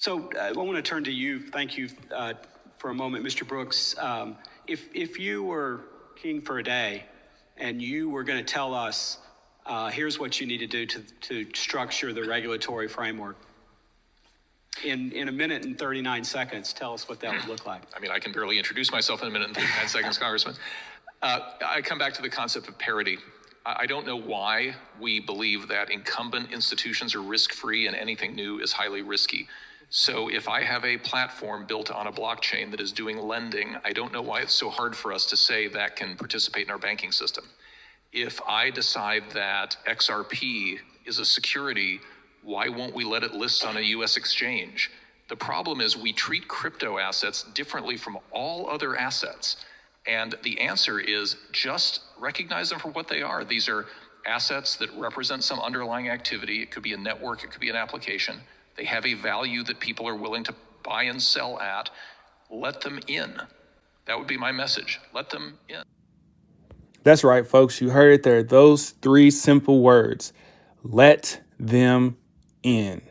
So I want to turn to you. Thank you for a moment, Mr. Brooks. If you were king for a day and you were going to tell us, here's what you need to do to structure the regulatory framework, in a minute and 39 seconds, tell us what that would look like. I mean, I can barely introduce myself in a minute and 39 seconds, Congressman. I come back to the concept of parity. I don't know why we believe that incumbent institutions are risk-free and anything new is highly risky. So if I have a platform built on a blockchain that is doing lending, I don't know why it's so hard for us to say that can participate in our banking system. If I decide that XRP is a security, why won't we let it list on a US exchange? The problem is we treat crypto assets differently from all other assets. And the answer is just recognize them for what they are. These are assets that represent some underlying activity. It could be a network, it could be an application. They have a value that people are willing to buy and sell at. Let them in. That would be my message. Let them in. That's right, folks. You heard it there. Those three simple words. Let them in.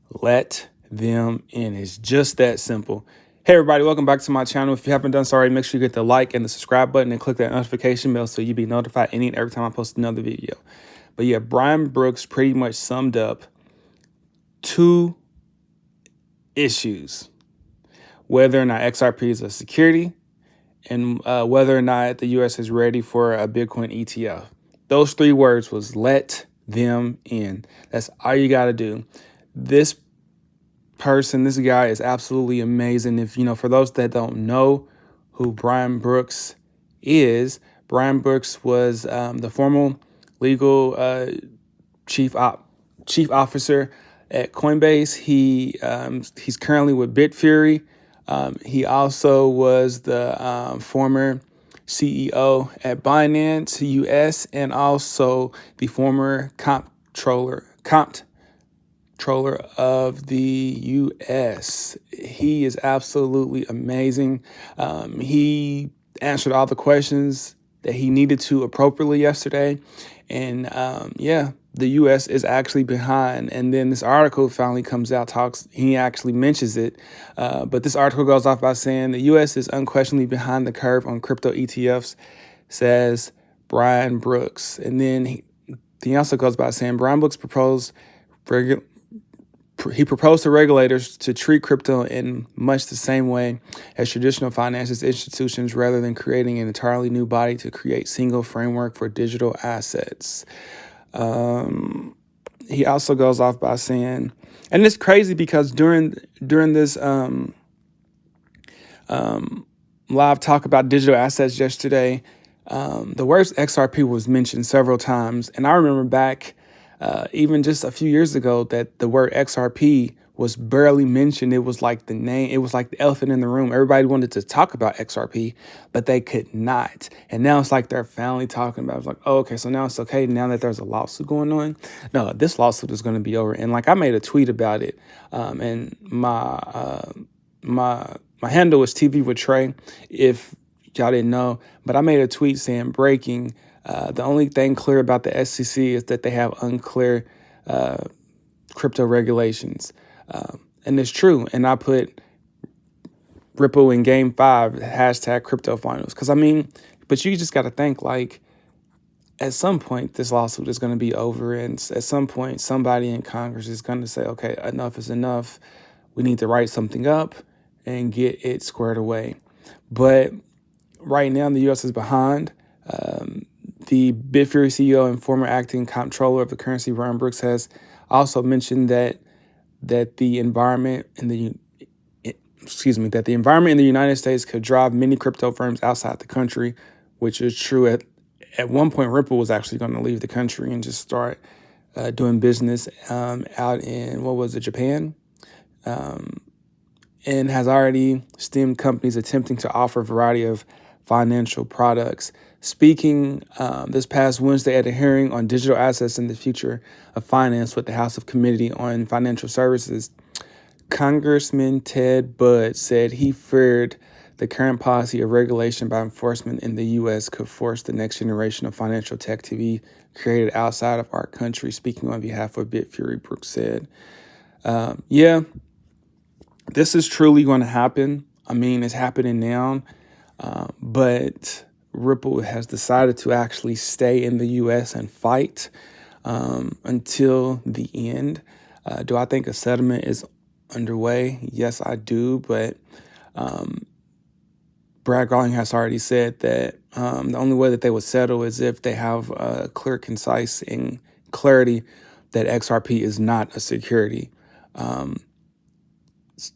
Let them in. It's just that simple. Hey, everybody. Welcome back to my channel. If you haven't done so already, make sure you hit the like and the subscribe button and click that notification bell so you'll be notified any and every time I post another video. But yeah, Brian Brooks pretty much summed up two issues: whether or not XRP is a security and whether or not the U.S. is ready for a Bitcoin ETF. Those three words was let them in. That's all you got to do. This guy is absolutely amazing. If, for those that don't know who Brian Brooks is, Brian Brooks was the former legal chief officer at Coinbase. He's currently with Bitfury. He also was the former CEO at Binance US and also the former comptroller of the US. He is absolutely amazing. He answered all the questions that he needed to appropriately yesterday. And the U.S. is actually behind. And then this article finally comes out, he actually mentions it. But this article goes off by saying the U.S. is unquestionably behind the curve on crypto ETFs, says Brian Brooks. And then he also goes by saying Brian Brooks proposed to regulators to treat crypto in much the same way as traditional financial institutions rather than creating an entirely new body to create single framework for digital assets. He also goes off by saying, and it's crazy because during this live talk about digital assets yesterday, the word XRP was mentioned several times. And I remember back even just a few years ago that the word XRP was barely mentioned. It was like the name, it was like the elephant in the room. Everybody wanted to talk about XRP, but they could not. And now it's like they're finally talking about it. It's like, oh, okay, so now it's okay. Now that there's a lawsuit going on. No, this lawsuit is going to be over. And like I made a tweet about it. And my handle is TV with Trey, if y'all didn't know. But I made a tweet saying breaking. The only thing clear about the SEC is that they have unclear crypto regulations. And it's true. And I put Ripple in Game 5, hashtag crypto finals. Because, but you just got to think, like, at some point, this lawsuit is going to be over. And at some point, somebody in Congress is going to say, okay, enough is enough. We need to write something up and get it squared away. But right now, the U.S. is behind. The Bitfury CEO and former acting comptroller of the currency, Brian Brooks, has also mentioned that the environment in the United States could drive many crypto firms outside the country, which is true. At one point, Ripple was actually going to leave the country and just start doing business out in, Japan, and has already stemmed companies attempting to offer a variety of financial products. Speaking this past Wednesday at a hearing on digital assets and the future of finance with the House of Committee on Financial Services, Congressman Ted Budd said he feared the current policy of regulation by enforcement in the U.S. could force the next generation of financial tech to be created outside of our country. Speaking on behalf of Bitfury, Brooks said, this is truly going to happen. I mean, it's happening now, but Ripple has decided to actually stay in the U.S. and fight until the end. Do I think a settlement is underway? Yes, I do. But Brad Garling has already said that the only way that they would settle is if they have clear, concise, and clarity that XRP is not a security.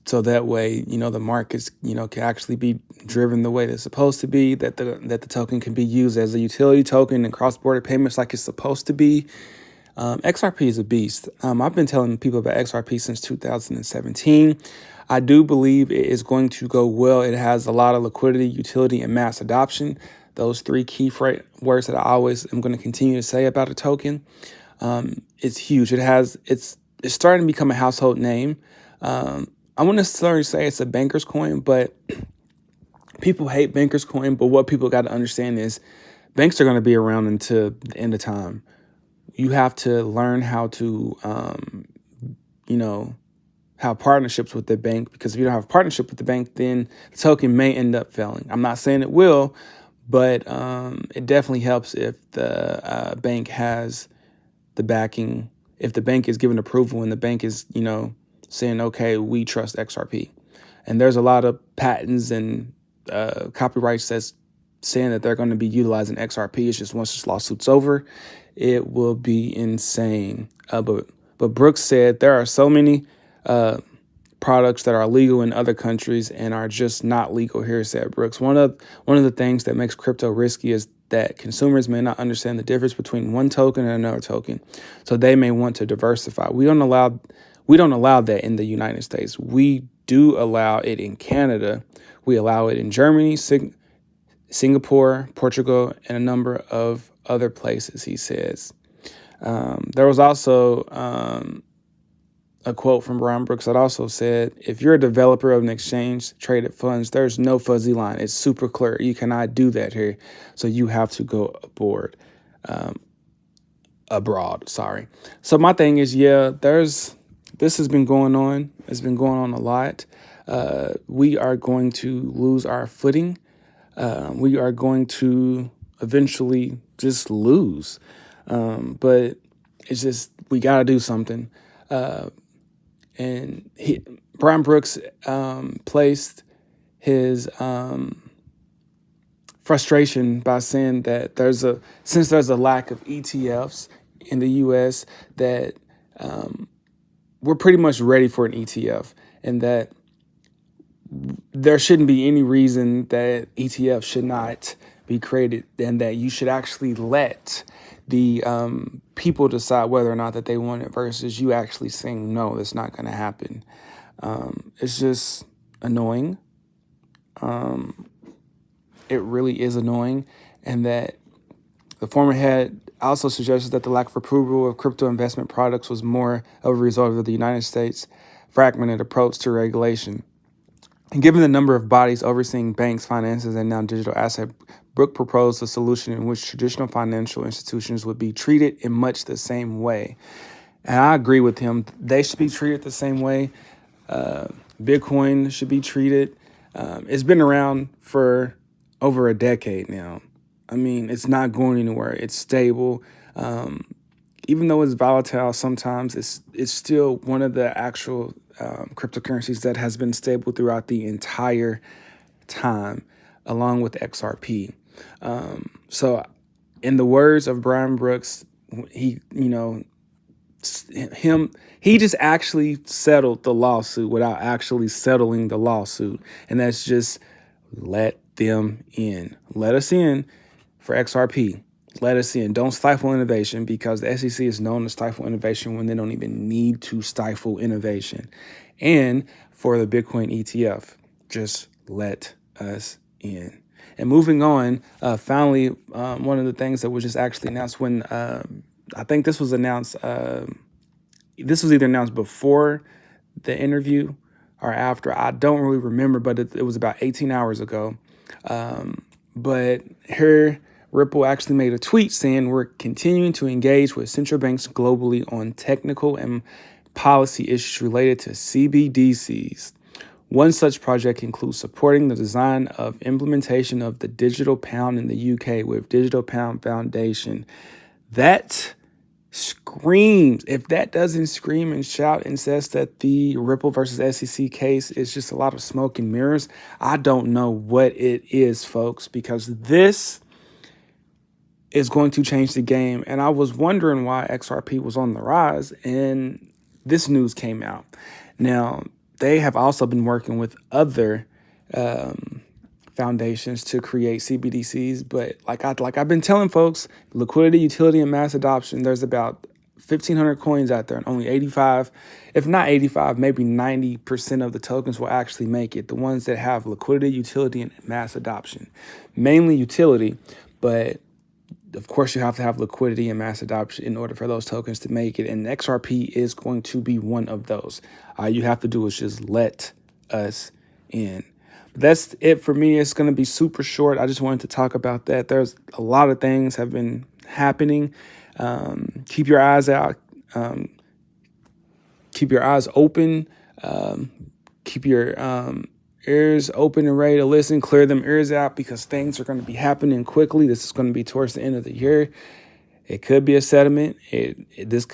So that way, the markets, can actually be driven the way they're supposed to be, that the token can be used as a utility token and cross-border payments like it's supposed to be. XRP is a beast. I've been telling people about XRP since 2017. I do believe it is going to go well. It has a lot of liquidity, utility, and mass adoption. Those three key words that I always am going to continue to say about a token. It's huge. It's starting to become a household name. I wouldn't necessarily say it's a banker's coin, but people hate banker's coin. But what people got to understand is banks are going to be around until the end of time. You have to learn how to, have partnerships with the bank, because if you don't have a partnership with the bank, then the token may end up failing. I'm not saying it will, but it definitely helps if the bank has the backing, if the bank is given approval and the bank is, saying, okay, we trust XRP. And there's a lot of patents and copyrights that's saying that they're going to be utilizing XRP. It's just once this lawsuit's over, it will be insane. But Brooks said there are so many products that are legal in other countries and are just not legal here, said Brooks. One of the things that makes crypto risky is that consumers may not understand the difference between one token and another token. So they may want to diversify. We don't allow that in the United States. We do allow it in Canada. We allow it in Germany, Singapore, Portugal, and a number of other places, he says. There was also a quote from Brian Brooks that also said, if you're a developer of an exchange-traded funds, there's no fuzzy line. It's super clear. You cannot do that here. So you have to go abroad. So my thing is, this has been going on. It's been going on a lot. We are going to lose our footing. We are going to eventually just lose. But it's just, we got to do something. And Brian Brooks placed his frustration by saying that since there's a lack of ETFs in the U.S., that we're pretty much ready for an ETF, and that there shouldn't be any reason that ETF should not be created, and that you should actually let the people decide whether or not that they want it, versus you actually saying, no, that's not going to happen. It's just annoying. It really is annoying. And that the former head also suggested that the lack of approval of crypto investment products was more of a result of the United States' fragmented approach to regulation. And given the number of bodies overseeing banks, finances, and now digital asset, Brooke proposed a solution in which traditional financial institutions would be treated in much the same way. And I agree with him. They should be treated the same way. Bitcoin should be treated. It's been around for over a decade now. I mean, it's not going anywhere. It's stable. Even though it's volatile, sometimes it's still one of the actual cryptocurrencies that has been stable throughout the entire time, along with XRP. So in the words of Brian Brooks, he just actually settled the lawsuit without actually settling the lawsuit. And that's just let them in. Let us in for XRP. Let us in. Don't stifle innovation, because the SEC is known to stifle innovation when they don't even need to stifle innovation. And for the Bitcoin ETF, just let us in. And moving on, finally, one of the things that was just actually announced when I think this was announced, this was either announced before the interview or after. I don't really remember, but it was about 18 hours ago. But here, Ripple actually made a tweet saying, we're continuing to engage with central banks globally on technical and policy issues related to CBDCs. One such project includes supporting the design of implementation of the digital pound in the UK with Digital Pound Foundation. That screams, if that doesn't scream and shout and says that the Ripple versus SEC case is just a lot of smoke and mirrors, I don't know what it is, folks, because this is going to change the game. And I was wondering why XRP was on the rise, and this news came out. Now, they have also been working with other foundations to create CBDCs, but like I've been telling folks, liquidity, utility, and mass adoption, there's about 1,500 coins out there, and only 85, if not 85, maybe 90% of the tokens will actually make it. The ones that have liquidity, utility, and mass adoption. Mainly utility, but of course you have to have liquidity and mass adoption in order for those tokens to make it, and XRP is going to be one of those. All you have to do is just let us in. That's it for me. It's going to be super short. I just wanted to talk about that. There's a lot of things have been happening. Keep your eyes out. Keep your eyes open. Keep your ears open and ready to listen. Clear them ears out because things are going to be happening quickly. This is going to be towards the end of the year. It could be a settlement. This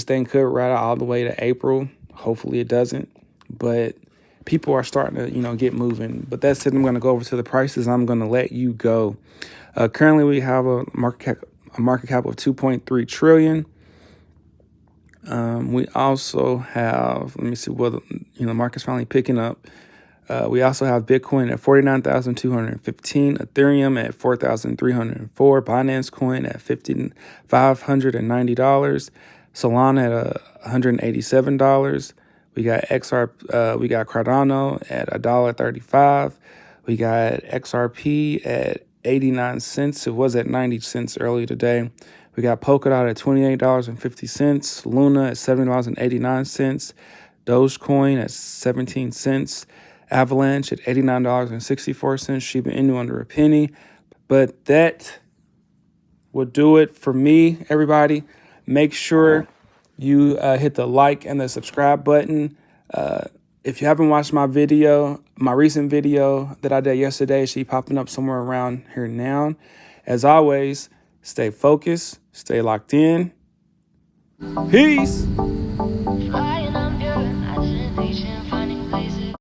thing could ride all the way to April. Hopefully it doesn't. But people are starting to, get moving. But that's it. I'm going to go over to the prices. I'm going to let you go. Currently, we have a market cap of 2.3 trillion. We also have, let me see what, the market's finally picking up. We also have Bitcoin at 49,215, Ethereum at 4,304, Binance Coin at $590, Solana at $187. We got we got Cardano at $1.35. We got XRP at 89 cents. It was at 90 cents earlier today. We got Polkadot at $28.50. Luna at $70.89. Dogecoin at 17 cents. Avalanche at $89.64. Shiba Inu under a penny. But that will do it for me, everybody. Make sure you hit the like and the subscribe button. If you haven't watched my recent video that I did yesterday, it should be popping up somewhere around here now. As always, stay focused, stay locked in. Peace.